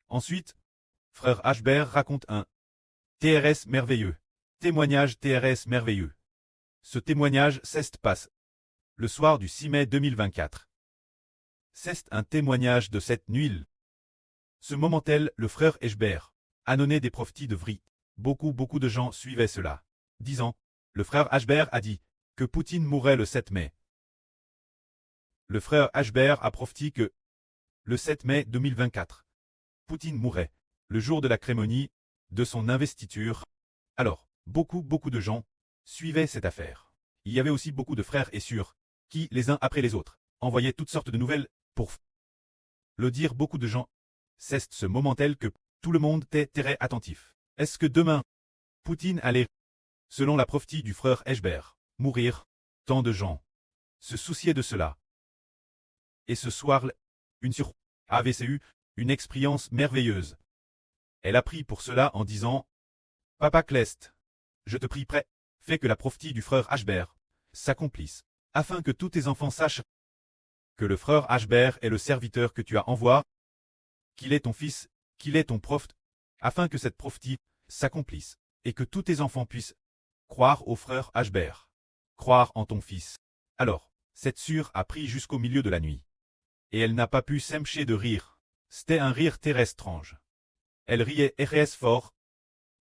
Ensuite, frère Ashbert raconte un TRS merveilleux. Témoignage TRS merveilleux. Ce témoignage passe le soir du 6 mai 2024. C'est un témoignage de cette nuit. Ce moment-tel, le frère Ashbert annonçait des prophéties de vrille. Beaucoup de gens suivaient cela. Disant, le frère Ashbert a dit que Poutine mourrait le 7 mai. Le frère Ashbert a prophétisé que le 7 mai 2024, Poutine mourrait, le jour de la cérémonie de son investiture. Alors, beaucoup de gens suivaient cette affaire. Il y avait aussi beaucoup de frères et sœurs qui, les uns après les autres, envoyaient toutes sortes de nouvelles pour le dire. Beaucoup de gens. C'est ce moment tel que tout le monde était très attentif. Est-ce que demain, Poutine allait, selon la prophétie du frère Ashbert, mourir? Tant de gens se souciaient de cela. Et ce soir, une sur avait eu une expérience merveilleuse. Elle a pris pour cela en disant, Papa Clest, je te prie près, fais que la prophétie du frère Ashbert s'accomplisse, afin que tous tes enfants sachent que le frère Ashbert est le serviteur que tu as envoyé, qu'il est ton fils, qu'il est ton prophète, afin que cette prophétie s'accomplisse, et que tous tes enfants puissent croire au frère Ashbert, croire en ton fils. Alors, cette sœur a pris jusqu'au milieu de la nuit. Et elle n'a pas pu s'empêcher de rire. C'était un rire très étrange. Elle riait RS fort,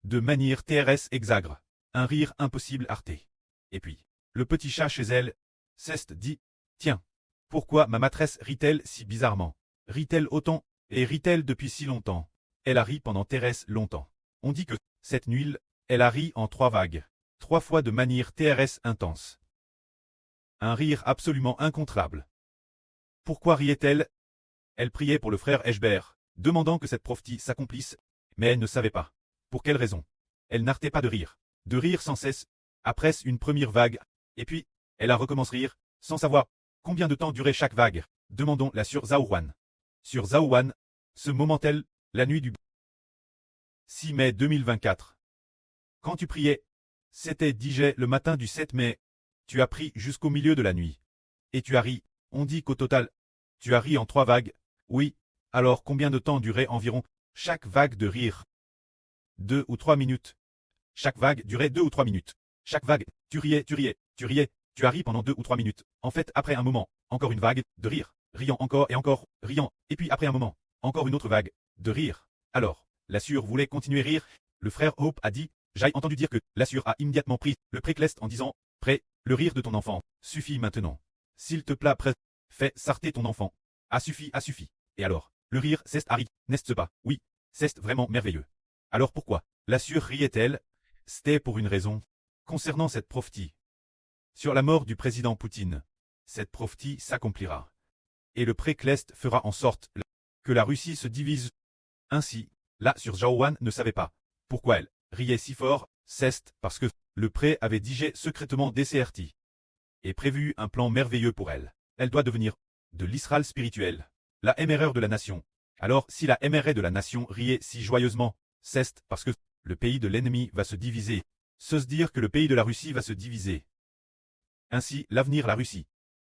de manière TRS exagre, un rire impossible arté. Et puis, le petit chat chez elle, s'est dit, tiens, pourquoi ma maîtresse rit-elle si bizarrement? Rit-elle autant, et rit-elle depuis si longtemps? Elle a ri pendant TRS longtemps. On dit que, cette nuit, elle a ri en 3 vagues, 3 fois de manière TRS intense. Un rire absolument incontrôlable. Pourquoi riait-elle? Elle priait pour le frère Ashbert, demandant que cette prophétie s'accomplisse, mais elle ne savait pas. Pour quelle raison? Elle n'arrêtait pas de rire sans cesse, après une première vague, et puis, elle a recommencé à rire, sans savoir combien de temps durait chaque vague. Demandons la sur Zaouwan. Sur Zaouwan, ce moment-tel, la nuit du 6 mai 2024. Quand tu priais, c'était DJ le matin du 7 mai, tu as pris jusqu'au milieu de la nuit. Et tu as ri, on dit qu'au total, tu as ri en 3 vagues, oui, alors combien de temps durait environ chaque vague de rire? 2 ou 3 minutes. Chaque vague durait 2 ou 3 minutes. Chaque vague, tu riais, tu as ri pendant 2 ou 3 minutes. En fait, après un moment, encore une vague de rire, riant encore et encore, riant, et puis après un moment, encore une autre vague de rire. Alors, la sœur voulait continuer à rire. Le frère Hope a dit, j'ai entendu dire que la sœur a immédiatement pris le préclest en disant, prêt, le rire de ton enfant suffit maintenant. S'il te plaît, prêt, fais sortir ton enfant. A suffi. Et alors, le rire, c'est Harry, n'est-ce pas? Oui, c'est vraiment merveilleux. Alors pourquoi la sœur riait-elle? C'était pour une raison. Concernant cette prophétie sur la mort du président Poutine, cette prophétie s'accomplira. Et le préclest fera en sorte que la Russie se divise. Ainsi, la sœur Zaouwan ne savait pas pourquoi elle riait si fort, c'est parce que le pré avait digé secrètement des CRT et prévu un plan merveilleux pour elle. Elle doit devenir de l'Israël spirituel, la MRR de la nation. Alors si la MRR de la nation riait si joyeusement, c'est parce que le pays de l'ennemi va se diviser. Se dire que le pays de la Russie va se diviser. Ainsi, l'avenir la Russie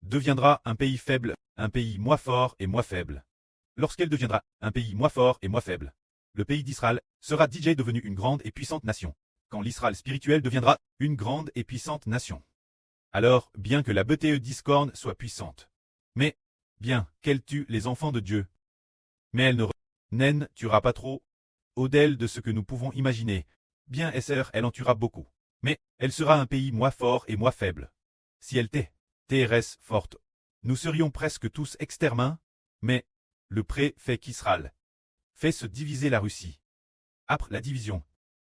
deviendra un pays faible, un pays moins fort et moins faible. Lorsqu'elle deviendra un pays moins fort et moins faible, le pays d'Israël sera DJ devenu une grande et puissante nation. Quand l'Israël spirituel deviendra une grande et puissante nation. Alors, bien que la BTE discorne soit puissante, mais, bien qu'elle tue les enfants de Dieu, mais elle ne tuera pas trop, au-delà de ce que nous pouvons imaginer. Bien SR, elle en tuera beaucoup, mais elle sera un pays moins fort et moins faible. Si elle TRS forte, nous serions presque tous exterminés, mais le pré fait qu'Israël fait se diviser la Russie. Après la division,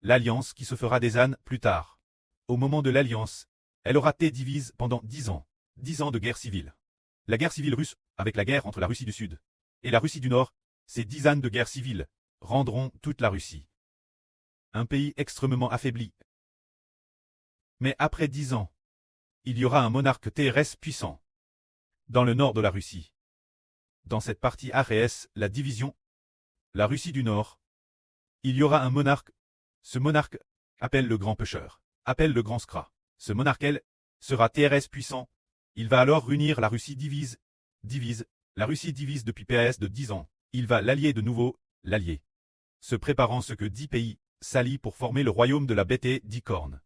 l'alliance qui se fera des années plus tard. Au moment de l'alliance, elle aura été divise pendant 10 ans. 10 ans de guerre civile. La guerre civile russe, avec la guerre entre la Russie du Sud et la Russie du Nord, ces 10 ans de guerre civile rendront toute la Russie un pays extrêmement affaibli. Mais après 10 ans, il y aura un monarque TRS puissant dans le nord de la Russie. Dans cette partie ARS, la division, la Russie du Nord, il y aura un monarque. Ce monarque appelle le grand pêcheur, appelle le grand Skra. Ce monarque, elle, sera TRS puissant. Il va alors réunir la Russie divise. La Russie divise depuis PS de 10 ans. Il va l'allier de nouveau, l'allié. Se préparant ce que 10 pays s'allient pour former le royaume de la bête et 10 cornes.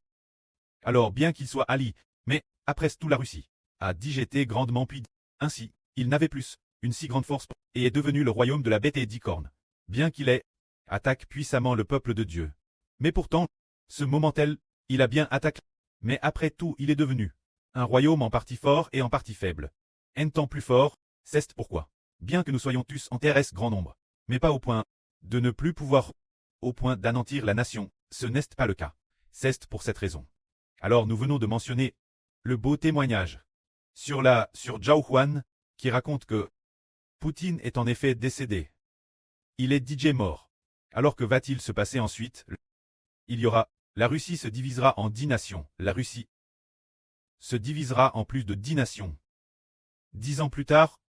Alors bien qu'ils soient alliés, mais, après tout la Russie, a digité grandement puis, ainsi, il n'avait plus, une si grande force, et est devenu le royaume de la bête et 10 cornes. Bien qu'il ait, attaque puissamment le peuple de Dieu. Mais pourtant, ce moment-tel, il a bien attaqué, mais après tout il est devenu, un royaume en partie fort et en partie faible. Un temps plus fort, c'est pourquoi, bien que nous soyons tous en terrestre grand nombre, mais pas au point de ne plus pouvoir, au point d'anéantir la nation, ce n'est pas le cas. C'est pour cette raison. Alors nous venons de mentionner le beau témoignage sur Zhao Huan, qui raconte que Poutine est en effet décédé. Il est DJ mort. Alors que va-t-il se passer ensuite? La Russie se divisera en 10 nations. La Russie se divisera en plus de 10 nations. 10 ans plus tard,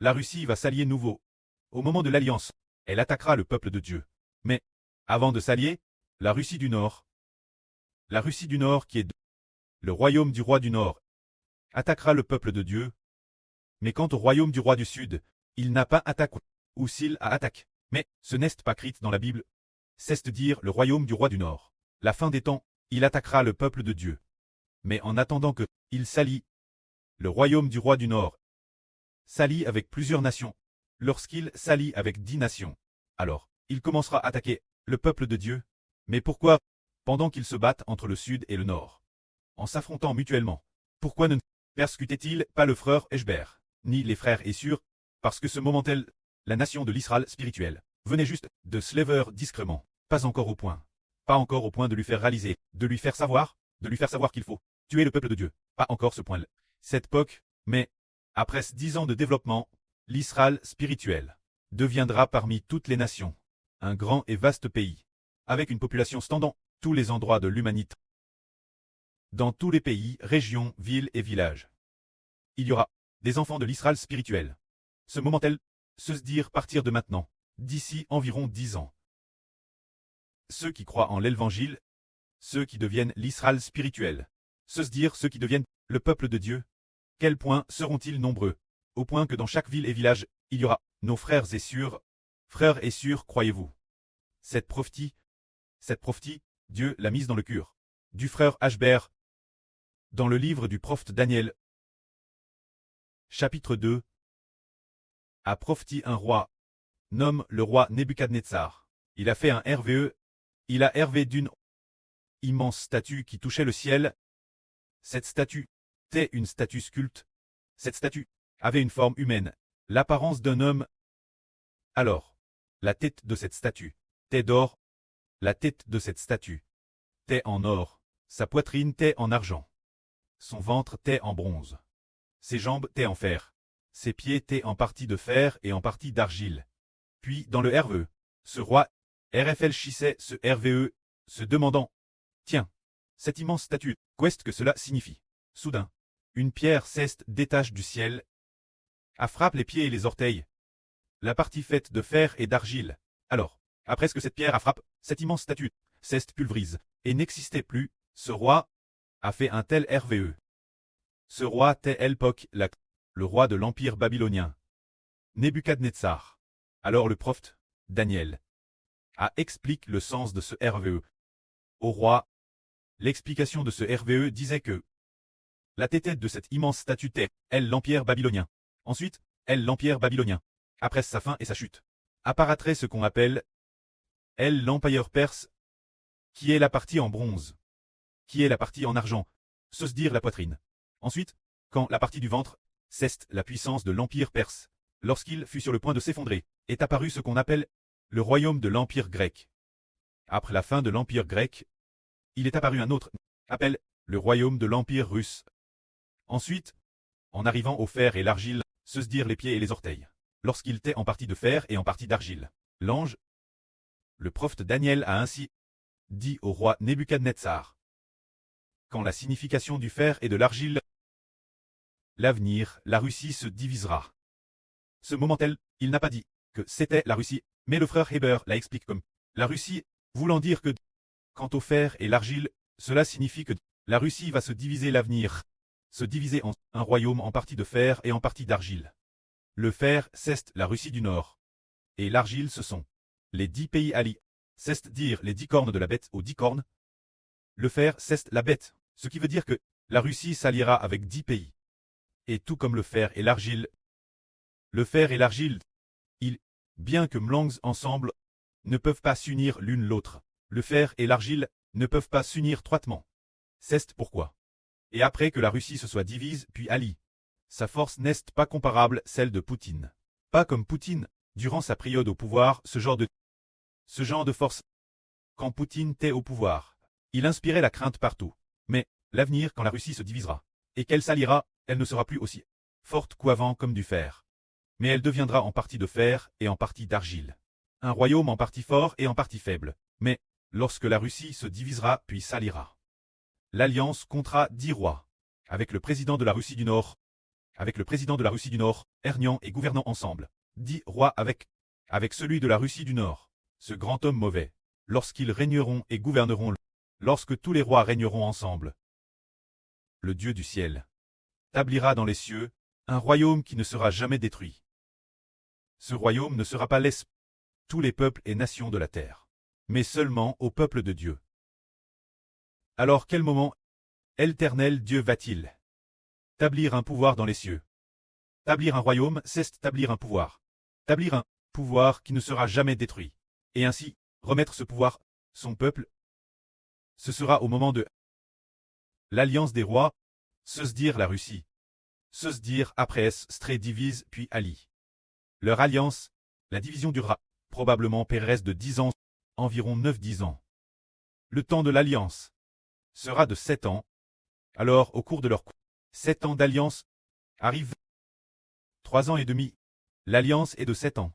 la Russie va s'allier nouveau. Au moment de l'alliance, elle attaquera le peuple de Dieu. Mais, avant de s'allier, la Russie du Nord qui est le royaume du roi du Nord, attaquera le peuple de Dieu. Mais quant au royaume du roi du Sud, il n'a pas attaqué, ou s'il a attaqué. Mais, ce n'est pas écrit dans la Bible. C'est dire le royaume du roi du Nord. La fin des temps, il attaquera le peuple de Dieu. Mais en attendant que, il s'allie, le royaume du roi du Nord s'allie avec plusieurs nations. Lorsqu'il s'allie avec 10 nations, alors, il commencera à attaquer le peuple de Dieu. Mais pourquoi? Pendant qu'ils se battent entre le Sud et le Nord, en s'affrontant mutuellement, pourquoi ne persécutait-il pas le frère Eshber, ni les frères Essur? Parce que ce moment-tel, la nation de l'Israël spirituel venait juste de se lever discrètement, pas encore au point de lui faire réaliser, de lui faire savoir qu'il faut tuer le peuple de Dieu, pas encore ce point-là. Cette époque, mais, après 10 ans de développement, l'Israël spirituel deviendra parmi toutes les nations un grand et vaste pays, avec une population standant tous les endroits de l'humanité. Dans tous les pays, régions, villes et villages, il y aura des enfants de l'Israël spirituel. Ce moment-tel, se dire partir de maintenant, d'ici environ 10 ans. Ceux qui croient en l'évangile, ceux qui deviennent l'Israël spirituel, se dire ceux qui deviennent le peuple de Dieu, quel point seront-ils nombreux, au point que dans chaque ville et village, il y aura nos frères et sœurs, croyez-vous. Cette prophétie, Dieu l'a mise dans le cœur du frère Ashber, dans le livre du prophète Daniel, chapitre 2, a prophétisé un roi, nomme le roi Nebuchadnezzar. Il a fait un RVE, il a rêvé d'une immense statue qui touchait le ciel. Cette statue était une statue sculpte. Cette statue avait une forme humaine, l'apparence d'un homme. Alors, la tête de cette statue était d'or, la tête de cette statue était en or, sa poitrine était en argent, son ventre était en bronze, ses jambes étaient en fer, ses pieds étaient en partie de fer et en partie d'argile. Puis, dans le RVE, ce roi réfléchissait ce RVE, se demandant, tiens, cette immense statue, qu'est-ce que cela signifie? Soudain, une pierre ceste détache du ciel, frappe les pieds et les orteils. La partie faite de fer et d'argile. Alors, après ce que cette pierre frappe, cette immense statue ceste pulvérise, et n'existait plus, ce roi a fait un tel RVE. Ce roi était l'époque, le roi de l'empire babylonien, Nebuchadnezzar. Alors le prophète, Daniel, explique le sens de ce RVE. Au roi, l'explication de ce RVE disait que la tête de cette immense statue était, l'empire babylonien. Ensuite, l'empire babylonien, après sa fin et sa chute, apparaîtrait ce qu'on appelle l'empire perse, qui est la partie en bronze, qui est la partie en argent, se dire la poitrine. Ensuite, quand la partie du ventre, c'est la puissance de l'empire perse, lorsqu'il fut sur le point de s'effondrer, est apparu ce qu'on appelle le royaume de l'empire grec. Après la fin de l'empire grec, il est apparu un autre, appelle le royaume de l'empire russe. Ensuite, en arrivant au fer et l'argile, se dire les pieds et les orteils, lorsqu'il était en partie de fer et en partie d'argile. L'ange, le prophète Daniel a ainsi dit au roi Nebuchadnezzar. Quand la signification du fer et de l'argile, l'avenir, la Russie se divisera. Ce moment-tel, il n'a pas dit que c'était la Russie, mais le frère Heber la explique comme la Russie, voulant dire que, quant au fer et l'argile, cela signifie que la Russie va se diviser l'avenir, se diviser en un royaume en partie de fer et en partie d'argile. Le fer, c'est la Russie du Nord. Et l'argile, ce sont Les 10 pays allient. C'est dire les 10 cornes de la bête aux 10 cornes. Le fer, c'est la bête, ce qui veut dire que la Russie s'alliera avec 10 pays. Et tout comme le fer et l'argile, ils, bien que mlangs ensemble, ne peuvent pas s'unir l'une l'autre. Le fer et l'argile ne peuvent pas s'unir troitement. C'est pourquoi. Et après que la Russie se soit divise puis allie, sa force n'est pas comparable celle de Poutine. Pas comme Poutine, durant sa période au pouvoir, ce genre de force. Quand Poutine était au pouvoir, il inspirait la crainte partout. Mais, l'avenir, quand la Russie se divisera, et qu'elle s'alliera, elle ne sera plus aussi forte qu'avant comme du fer. Mais elle deviendra en partie de fer et en partie d'argile. Un royaume en partie fort et en partie faible. Mais, lorsque la Russie se divisera puis s'alliera, l'alliance comptera 10 rois, avec le président de la Russie du Nord, régnant et gouvernant ensemble. 10 rois avec celui de la Russie du Nord, ce grand homme mauvais, lorsqu'ils régneront et gouverneront, lorsque tous les rois régneront ensemble. Le Dieu du ciel établira dans les cieux un royaume qui ne sera jamais détruit. Ce royaume ne sera pas laissé tous les peuples et nations de la terre, mais seulement au peuple de Dieu. Alors quel moment l'Éternel Dieu va-t-il établir un pouvoir dans les cieux? Établir un royaume, c'est établir un pouvoir. Établir un pouvoir qui ne sera jamais détruit. Et ainsi, remettre ce pouvoir, son peuple. Ce sera au moment de l'alliance des rois, se dire la Russie. Se dire après Stré divise puis allie. Leur alliance, la division durera probablement Pérez de 10 ans, environ 9-10 ans. Le temps de l'alliance sera de 7 ans. Alors, au cours de leur 7 ans d'alliance, arrive 3 ans et demi. L'alliance est de 7 ans.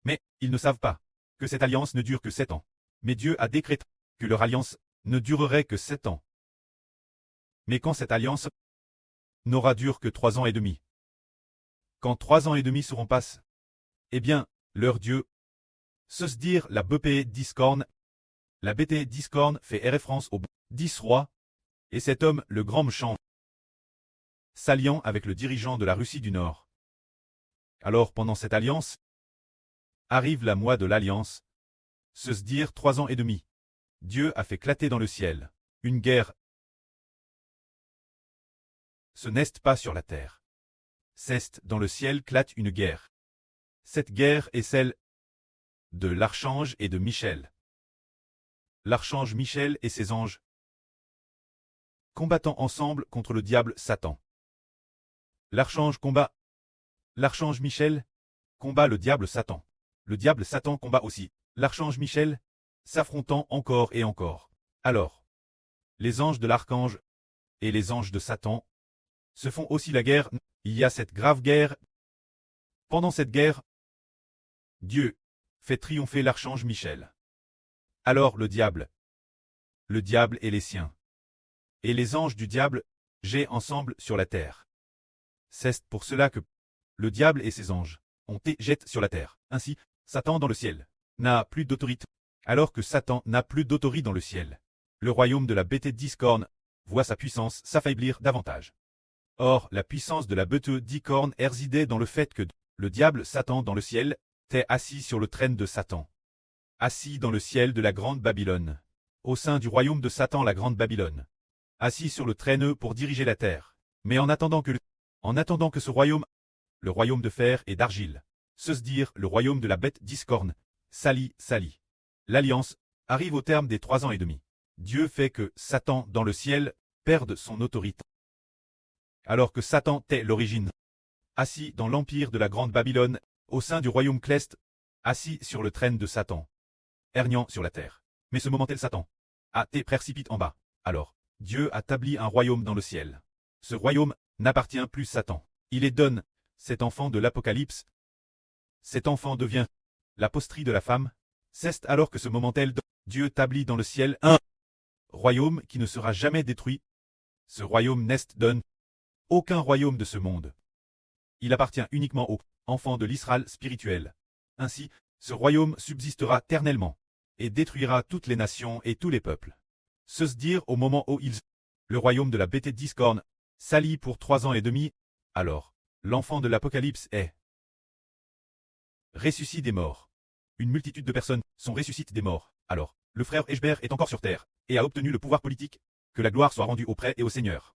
Mais, ils ne savent pas que cette alliance ne dure que 7 ans. Mais Dieu a décrété que leur alliance ne durerait que 7 ans. Mais quand cette alliance n'aura duré que 3 ans et demi. Quand 3 ans et demi seront passés, eh bien, leur Dieu, se dire la BPE discorne. La BT discorne fait référence aux 10 rois, et cet homme, le grand méchant, s'alliant avec le dirigeant de la Russie du Nord. Alors pendant cette alliance, arrive la mois de l'alliance, se dire 3 ans et demi. Dieu a fait éclater dans le ciel une guerre. Ce n'est pas sur la terre. C'est dans le ciel clate une guerre. Cette guerre est celle de l'archange et de Michel. L'archange Michel et ses anges combattant ensemble contre le diable Satan. L'archange Michel combat le diable Satan. Le diable Satan combat aussi l'archange Michel, s'affrontant encore et encore. Alors, les anges de l'archange et les anges de Satan se font aussi la guerre. Il y a cette grave guerre. Pendant cette guerre, Dieu fait triompher l'archange Michel. Alors le diable et les siens, et les anges du diable, jettent ensemble sur la terre. C'est pour cela que le diable et ses anges ont été jetés sur la terre. Ainsi, Satan dans le ciel n'a plus d'autorité. Alors que Satan n'a plus d'autorité dans le ciel, le royaume de la bête discorne voit sa puissance s'affaiblir davantage. Or, la puissance de la bête discorne résidait dans le fait que le diable Satan dans le ciel était assis sur le trône de Satan. Assis dans le ciel de la grande Babylone. Au sein du royaume de Satan la grande Babylone. Assis sur le trône pour diriger la terre. Mais en attendant que ce royaume, le royaume de fer et d'argile, se dire le royaume de la bête discorne, s'allie. L'alliance arrive au terme des 3 ans et demi. Dieu fait que Satan dans le ciel perde son autorité. Alors que Satan est l'origine. Assis dans l'empire de la grande Babylone, au sein du royaume céleste, assis sur le trône de Satan. Régnant sur la terre. Mais ce moment tel Satan a été précipité en bas. Alors, Dieu a établi un royaume dans le ciel. Ce royaume n'appartient plus à Satan. Il est donné, cet enfant de l'Apocalypse. Cet enfant devient la postérité de la femme. C'est alors que ce moment tel Dieu établit dans le ciel un royaume qui ne sera jamais détruit. Ce royaume n'est donné aucun royaume de ce monde. Il appartient uniquement aux enfants de l'Israël spirituel. Ainsi, ce royaume subsistera éternellement et détruira toutes les nations et tous les peuples. Se dire au moment où le royaume de la bête discorne, s'allie pour 3 ans et demi, alors, l'enfant de l'Apocalypse est ressuscité des morts. Une multitude de personnes sont ressuscites des morts. Alors, le frère Eschber est encore sur terre, et a obtenu le pouvoir politique. Que la gloire soit rendue au prêtre et au Seigneur.